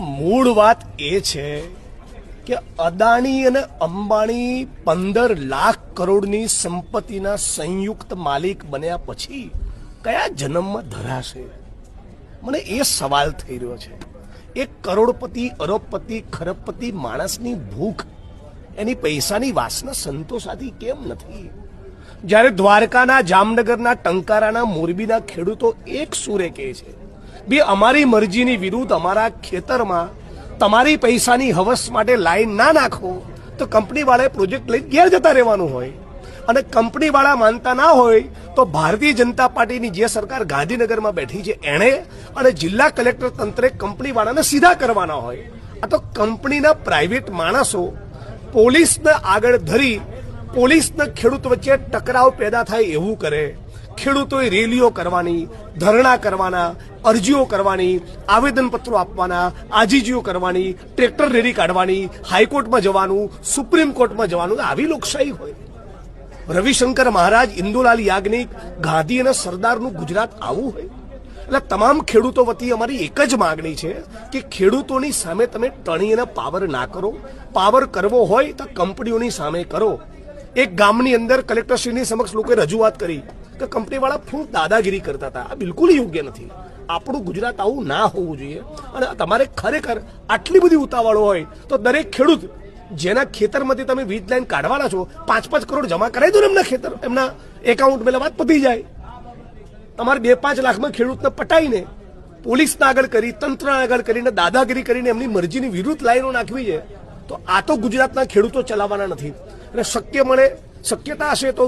મૂળ વાત એ છે કે અદાણી અને અંબાણી 15 લાખ કરોડની સંપત્તિના સંયુક્ત માલિક બન્યા પછી કયા જન્મમાં ધરાશે? મને એ સવાલ થઈ રહ્યો છે. એક કરોડપતિ, અરબપતિ, ખરબપતિ માણસની ભૂખ, એની પૈસાની વાસના સંતોષાતી કેમ નથી? જ્યારે દ્વારકાના, જામનગરના, ટંકારાના, મોરબીના ખેડૂતો એક સુરે કહે છે, બી અમારી મરજીની વિરુદ્ધ અમારા ખેતરમાં તમારી પૈસાની હવસ માટે લાઈન ના નાખો તો કંપનીવાળાએ પ્રોજેક્ટ લઈને ઘેર જતા રહેવાનું હોય. અને કંપનીવાળા માનતા ના હોય તો ભારતીય જનતા પાર્ટીની જે સરકાર ગાંધીનગરમાં બેઠી છે એણે અને જિલ્લા કલેક્ટર તંત્રે કંપનીવાળાને સીધા કરવાના હોય. આ તો કંપનીના પ્રાઇવેટ માણસો પોલીસને આગળ ધરી પોલીસને ખેડૂત વચ્ચે ટકરાવ પેદા થાય એવું કરે. ખેડૂતોએ રેલીઓ કરવાની, ધરણા કરવાના, અરજીઓ કરવાની, આવેદનપત્રો આપવાના, આજીજીઓ કરવાની, ટ્રેક્ટર રેલી કાઢવાની, હાઈકોર્ટમાં જવાનું, સુપ્રીમ કોર્ટમાં જવાનું. આવી લોકશાહી હોય? રવિશંકર મહારાજ, ઇન્દુલાલ યાજ્ઞિક, ગાંધી અને સરદારનું ગુજરાત આવું હોય? એટલે તમામ ખેડૂતો વતી અમારી એક જ માગણી છે કે ખેડૂતોની સામે તમે ટણીને પાવર ના કરો. પાવર કરવો હોય તો કંપનીઓની સામે કરો. એક ગામની અંદર કલેક્ટરશ્રીની સમક્ષ લોકોએ રજૂઆત કરી કે કંપનીવાળા ફૂલ દાદાગીરી કરતા હતા. આ બિલકુલ યોગ્ય નથી. આપણું ગુજરાત આવું ના હોવું જોઈએ. અને તમારે ખરેખર આટલી બધી ઉતાવળો હોય તો દરેક ખેડૂત જેના ખેતરમાંથી તમે વીજ લાઈન કાઢવાના છો 5-5 કરોડ જમા કરાવી દો ને એમના ખેતર, એમના એકાઉન્ટ પેલા વાત પતી જાય. તમારે 2-5 લાખમાં ખેડૂતને પટાઈને પોલીસને આગળ કરી, તંત્રને આગળ કરીને, દાદાગીરી કરીને એમની મરજીની વિરુદ્ધ લાઈનો નાખવી છે તો આ તો ગુજરાતના ખેડૂતો ચલાવવાના નથી. અને શક્યતા હશે તો